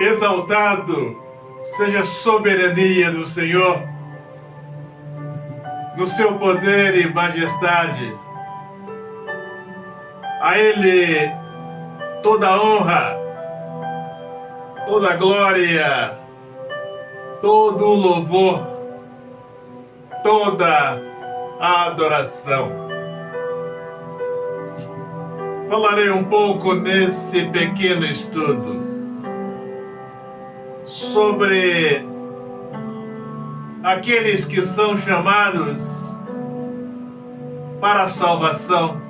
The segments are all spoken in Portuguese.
Exaltado seja a soberania do Senhor, no seu poder e majestade. A Ele toda a honra, toda a glória, todo o louvor, toda a adoração. Falarei um pouco nesse pequeno estudo sobre aqueles que são chamados para a salvação.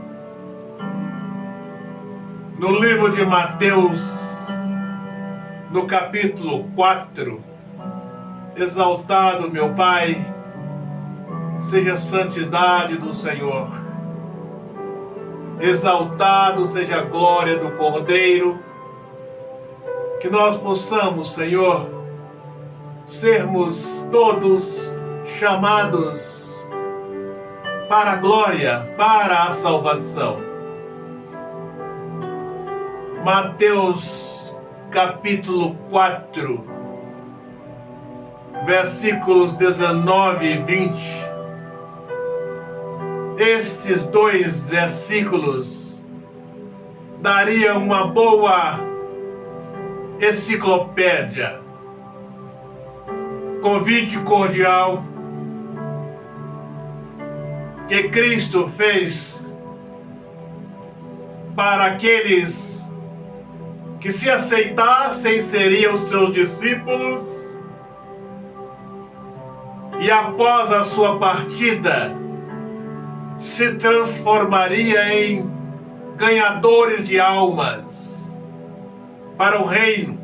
No livro de Mateus, no capítulo 4, exaltado meu Pai, seja a santidade do Senhor, exaltado seja a glória do Cordeiro, que nós possamos, Senhor, sermos todos chamados para a glória, para a salvação. Mateus capítulo 4, versículos 19 e 20. Estes dois versículos dariam uma boa enciclopédia. Convite cordial que Cristo fez para aqueles que se aceitassem seriam seus discípulos e após a sua partida se transformaria em ganhadores de almas para o reino,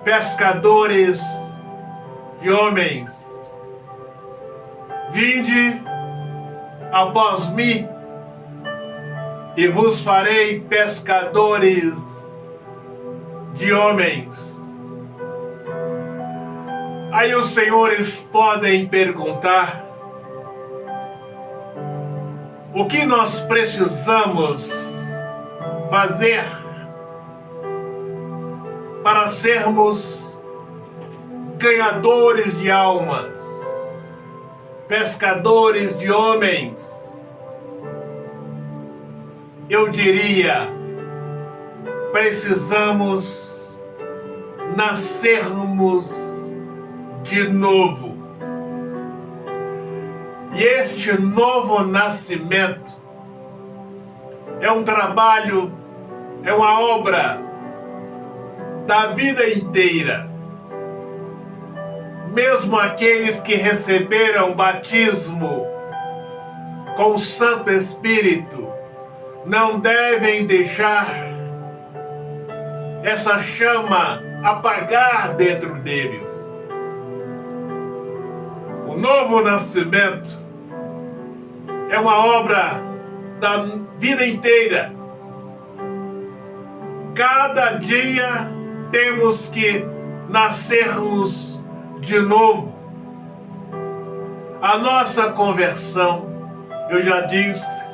pescadores de homens. Vinde após mim e vos farei pescadores de homens. Aí os senhores podem perguntar: o que nós precisamos fazer para sermos ganhadores de almas, pescadores de homens? Eu diria, precisamos nascermos de novo. E este novo nascimento é um trabalho, é uma obra da vida inteira. Mesmo aqueles que receberam batismo com o Santo Espírito não devem deixar essa chama apagar dentro deles. O novo nascimento é uma obra da vida inteira. Cada dia temos que nascermos de novo. A nossa conversão, eu já disse,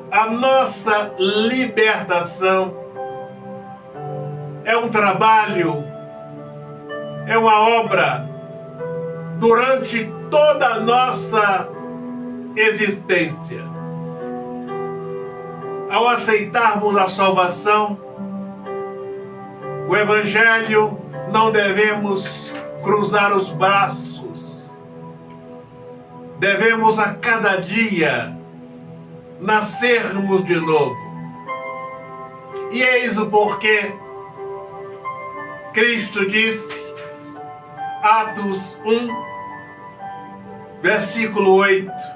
a nossa libertação é um trabalho, é uma obra durante toda a nossa existência. Ao aceitarmos a salvação, o Evangelho, não devemos cruzar os braços. Devemos a cada dia nascermos de novo. E eis o porquê Cristo disse, Atos 1, versículo 8: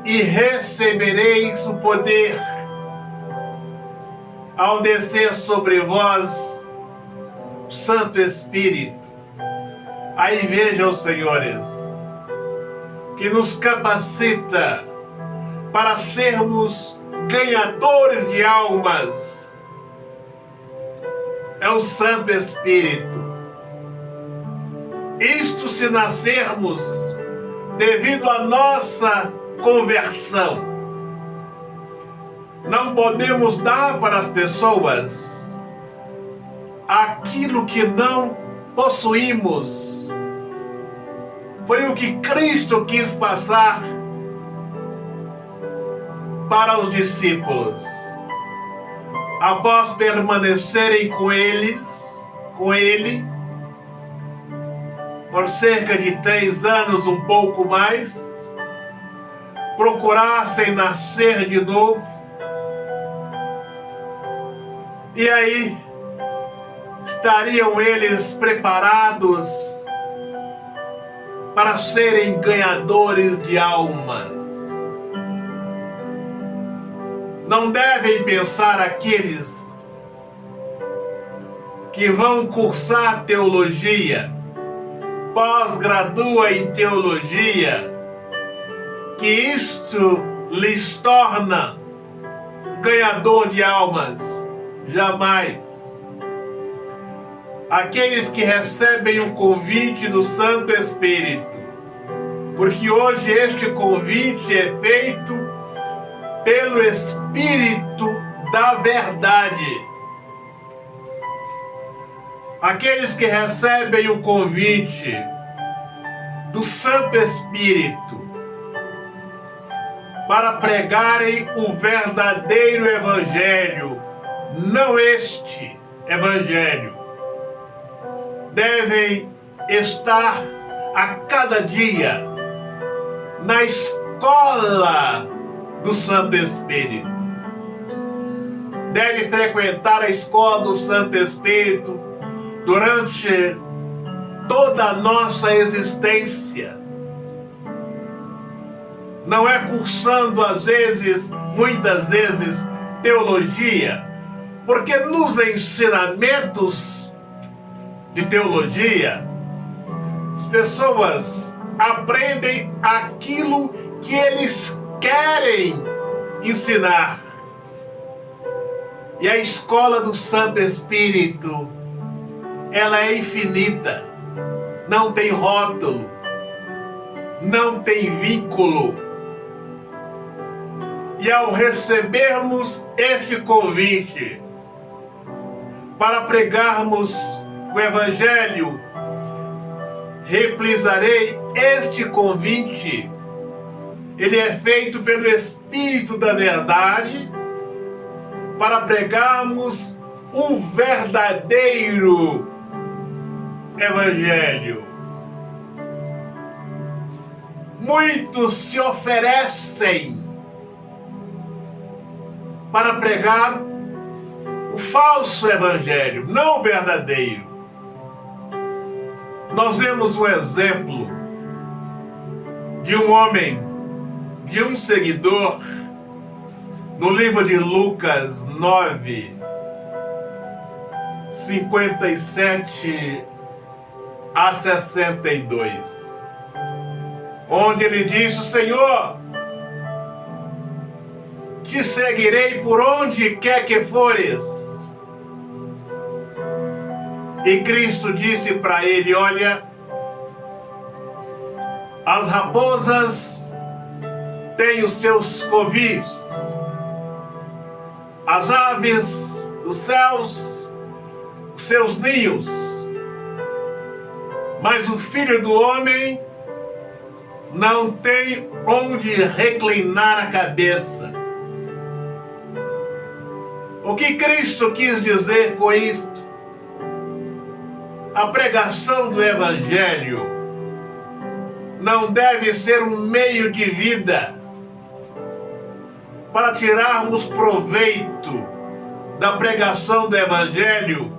e recebereis o poder ao descer sobre vós o Santo Espírito. Aí vejam, senhores, que nos capacita para sermos ganhadores de almas. É o Santo Espírito. Isto se nascermos devido à nossa conversão. Não podemos dar para as pessoas aquilo que não possuímos. Foi o que Cristo quis passar para os discípulos. Após permanecerem com Ele, por cerca de 3 anos, um pouco mais, procurassem nascer de novo. E aí estariam eles preparados para serem ganhadores de almas. Não devem pensar aqueles que vão cursar teologia, pós-gradua em teologia, que isto lhes torna ganhador de almas. Jamais. Aqueles que recebem o convite do Santo Espírito, porque hoje este convite é feito pelo Espírito da verdade. Aqueles que recebem o convite do Santo Espírito para pregarem o verdadeiro Evangelho, não este Evangelho, devem estar a cada dia na escola do Santo Espírito. Deve frequentar a escola do Santo Espírito durante toda a nossa existência. Não é cursando muitas vezes, teologia, porque nos ensinamentos de teologia, as pessoas aprendem aquilo que eles querem ensinar. E a escola do Santo Espírito, ela é infinita, não tem rótulo, não tem vínculo. E ao recebermos este convite para pregarmos o Evangelho, reprisarei este convite. Ele é feito pelo Espírito da Verdade para pregarmos o verdadeiro Evangelho. Muitos se oferecem para pregar o falso Evangelho, não o verdadeiro. Nós vemos um exemplo de um homem, de um seguidor, no livro de Lucas 9, 57 a 62, onde ele disse: Senhor, te seguirei por onde quer que fores. E Cristo disse para ele: olha, as raposas têm os seus covis, as aves dos céus, os seus ninhos, mas o Filho do Homem não tem onde reclinar a cabeça. O que Cristo quis dizer com isto? A pregação do Evangelho não deve ser um meio de vida para tirarmos proveito da pregação do Evangelho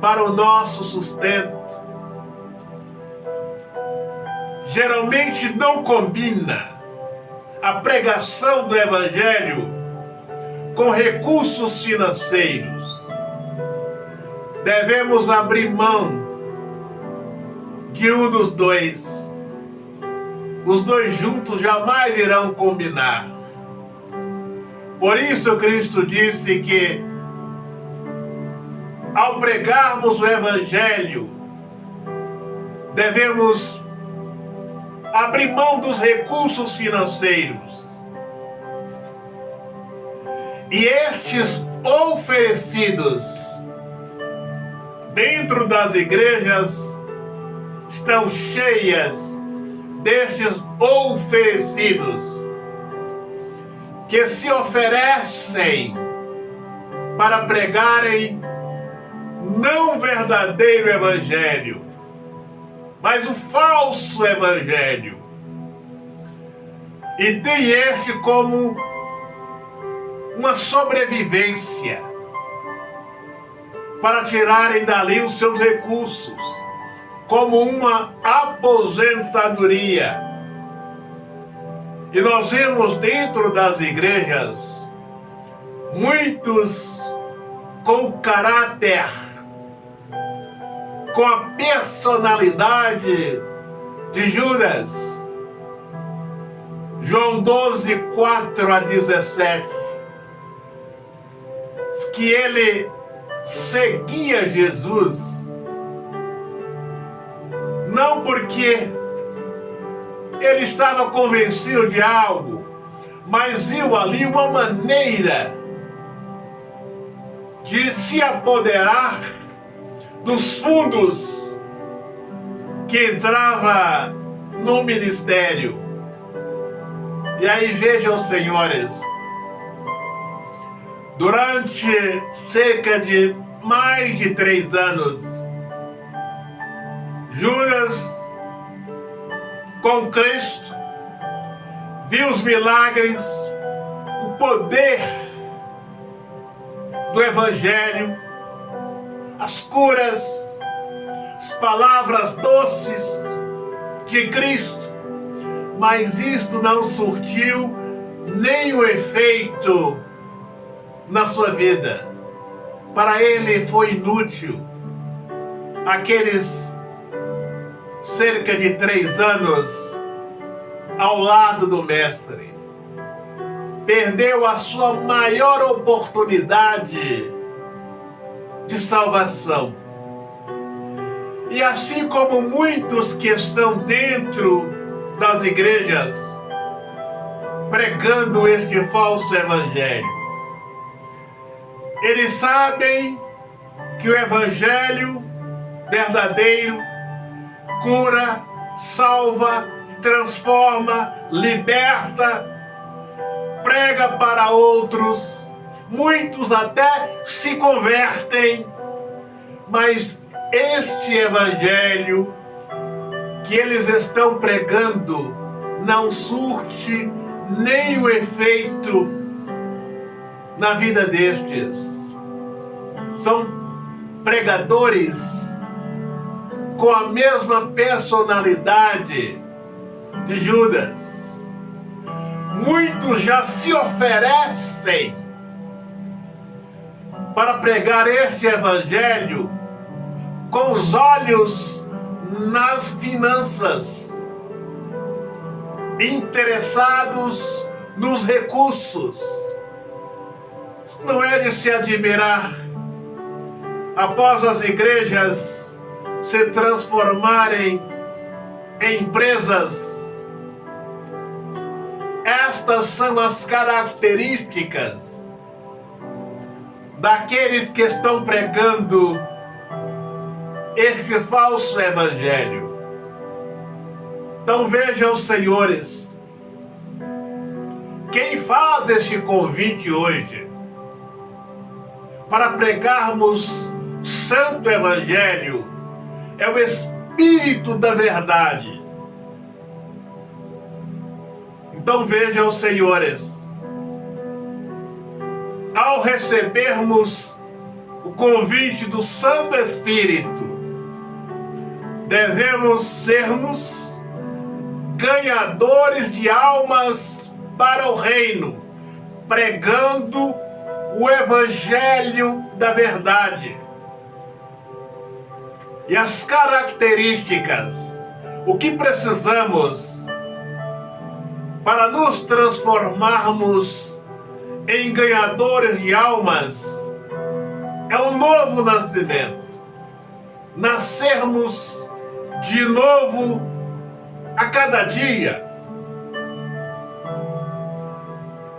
para o nosso sustento. Geralmente não combina a pregação do Evangelho com recursos financeiros. Devemos abrir mão de um dos dois. Os dois juntos jamais irão combinar. Por isso Cristo disse que, ao pregarmos o Evangelho, devemos abrir mão dos recursos financeiros. E estes oferecidos dentro das igrejas estão cheias destes oferecidos que se oferecem para pregarem não o verdadeiro evangelho, mas o falso evangelho. E tem este como uma sobrevivência para tirarem dali os seus recursos, como uma aposentadoria. E nós vemos dentro das igrejas muitos com caráter, com a personalidade de Judas. João 12, 4 a 17, que ele seguia Jesus, não porque ele estava convencido de algo, mas viu ali uma maneira de se apoderar dos fundos que entrava no ministério. E aí vejam, senhores, durante cerca de mais de 3 anos, Judas, com Cristo, viu os milagres, o poder do Evangelho, as curas, as palavras doces de Cristo, mas isto não surtiu nenhum efeito na sua vida. Para ele foi inútil aqueles cerca de 3 anos ao lado do Mestre. Perdeu a sua maior oportunidade de salvação. E assim como muitos que estão dentro das igrejas pregando este falso evangelho, eles sabem que o evangelho verdadeiro cura, salva, transforma, liberta, prega para outros, muitos até se convertem, mas este evangelho que eles estão pregando não surte nenhum efeito na vida destes. São pregadores com a mesma personalidade de Judas. Muitos já se oferecem para pregar este evangelho com os olhos nas finanças, interessados nos recursos. Isso não é de se admirar. Após as igrejas se transformarem em empresas, estas são as características daqueles que estão pregando este falso evangelho. Então vejam, senhores, quem faz este convite hoje para pregarmos o santo evangelho é o Espírito da verdade. Então vejam, senhores, ao recebermos o convite do Santo Espírito, devemos sermos ganhadores de almas para o reino, pregando o Evangelho da verdade. E as características, o que precisamos para nos transformarmos em ganhadores de almas, é um novo nascimento. Nascermos de novo a cada dia.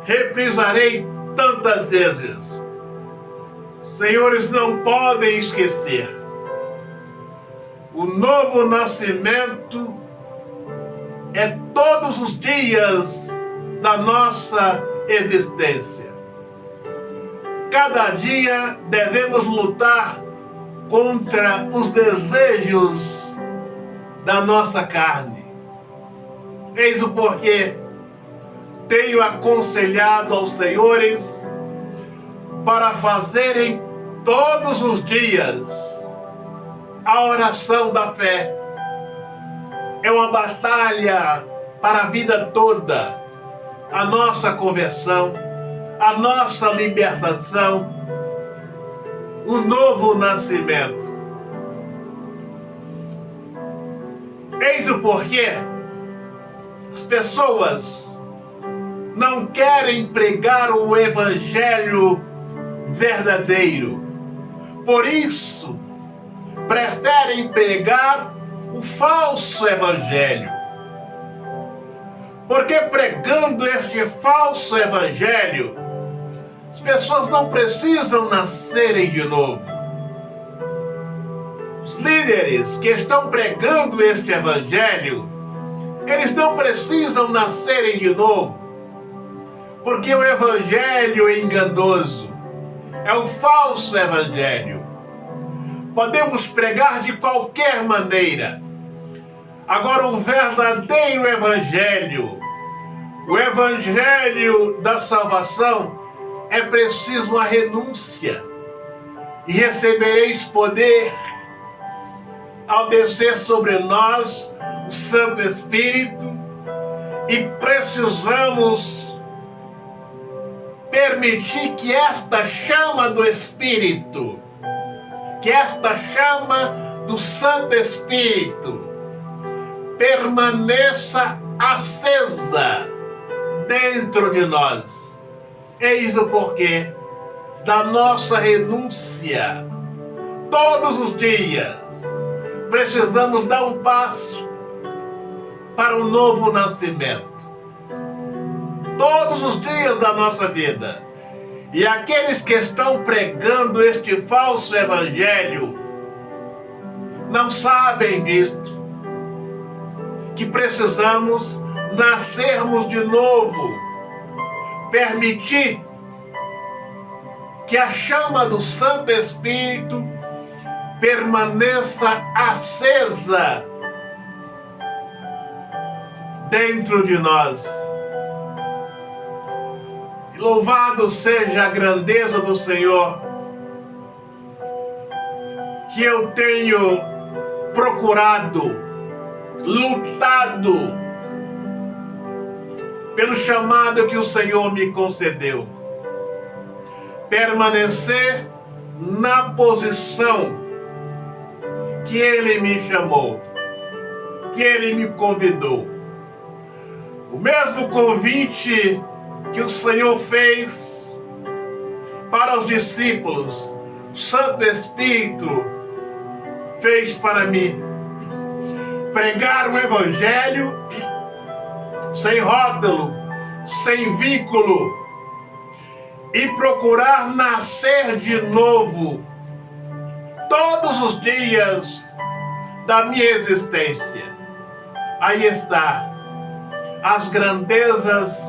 Reprisarei tantas vezes. Senhores, não podem esquecer O novo nascimento é todos os dias da nossa existência. Cada dia devemos lutar contra os desejos da nossa carne. Eis o porquê tenho aconselhado aos senhores para fazerem todos os dias a oração da fé. É uma batalha para a vida toda, a nossa conversão, a nossa libertação, o novo nascimento. Eis o porquê as pessoas não querem pregar o evangelho verdadeiro. Por isso, preferem pregar o falso evangelho. Porque pregando este falso evangelho, as pessoas não precisam nascerem de novo. Os líderes que estão pregando este evangelho, eles não precisam nascerem de novo. Porque o evangelho é enganoso. É o falso evangelho. Podemos pregar de qualquer maneira. Agora, o verdadeiro evangelho, o evangelho da salvação, é preciso uma renúncia. E recebereis poder ao descer sobre nós o Santo Espírito, e precisamos permitir que esta chama do Espírito, que esta chama do Santo Espírito permaneça acesa dentro de nós. Eis o porquê da nossa renúncia. Todos os dias precisamos dar um passo para um novo nascimento. Todos os dias da nossa vida. E aqueles que estão pregando este falso evangelho não sabem disto, que precisamos nascermos de novo, permitir que a chama do Santo Espírito permaneça acesa dentro de nós. E louvado seja a grandeza do Senhor, que eu tenho procurado, lutado pelo chamado que o Senhor me concedeu. Permanecer na posição que Ele me chamou, que Ele me convidou. O mesmo convite que o Senhor fez para os discípulos, o Santo Espírito fez para mim. Pregar o Evangelho sem rótulo, sem vínculo, e procurar nascer de novo todos os dias da minha existência. Aí está as grandezas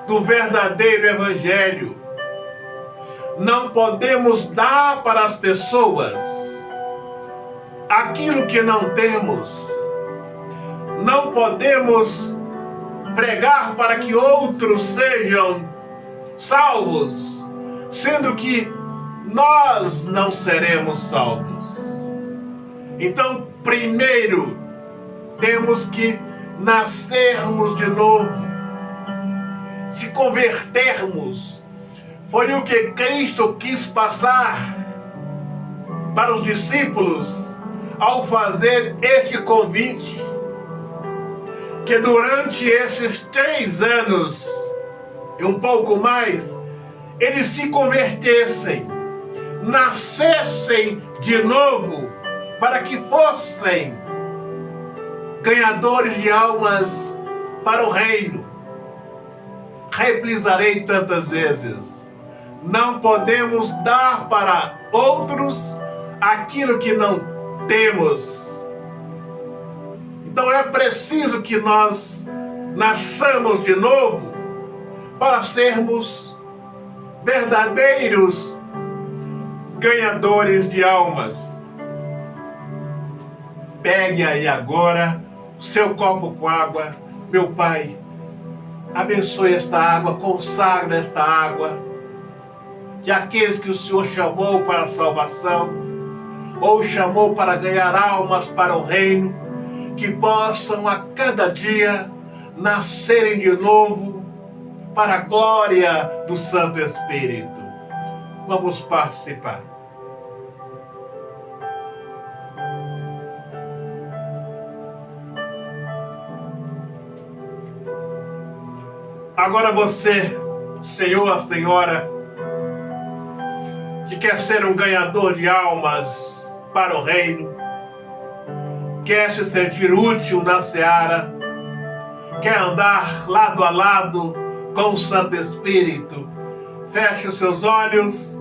do verdadeiro Evangelho. Não podemos dar para as pessoas aquilo que não temos. Não podemos pregar para que outros sejam salvos, sendo que nós não seremos salvos. Então, primeiro, temos que nascermos de novo, se convertermos. Foi o que Cristo quis passar para os discípulos ao fazer este convite, que durante esses 3 anos e um pouco mais, eles se convertessem, nascessem de novo, para que fossem ganhadores de almas para o reino. Reprisarei tantas vezes: não podemos dar para outros aquilo que não temos. Então é preciso que nós nasçamos de novo para sermos verdadeiros ganhadores de almas. Pegue aí agora o seu copo com água. Meu Pai, abençoe esta água, consagra esta água, que aqueles que o Senhor chamou para a salvação, ou chamou para ganhar almas para o reino, que possam a cada dia nascerem de novo para a glória do Santo Espírito. Vamos participar. Agora você, senhor, senhora, que quer ser um ganhador de almas para o reino, quer se sentir útil na seara, quer andar lado a lado com o Santo Espírito, feche os seus olhos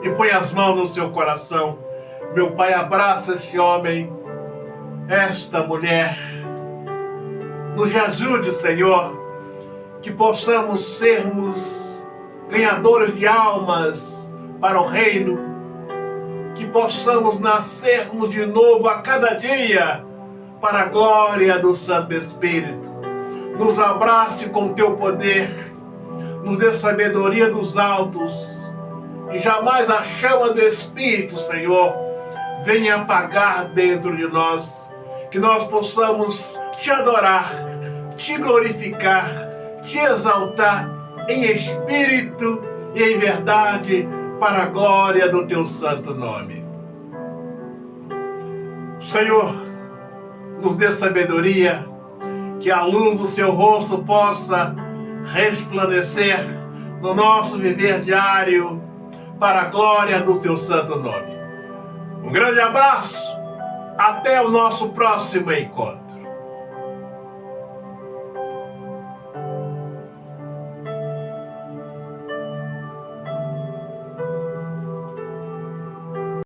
e põe as mãos no seu coração. Meu Pai, abraça este homem, esta mulher. Nos ajude, Senhor, que possamos sermos ganhadores de almas para o reino, que possamos nascermos de novo a cada dia para a glória do Santo Espírito. Nos abrace com teu poder, nos dê sabedoria dos altos, que jamais a chama do Espírito, Senhor, venha apagar dentro de nós, que nós possamos te adorar, te glorificar, te exaltar em espírito e em verdade, para a glória do teu santo nome. Senhor, nos dê sabedoria, que a luz do seu rosto possa resplandecer no nosso viver diário, para a glória do seu santo nome. Um grande abraço, até o nosso próximo encontro.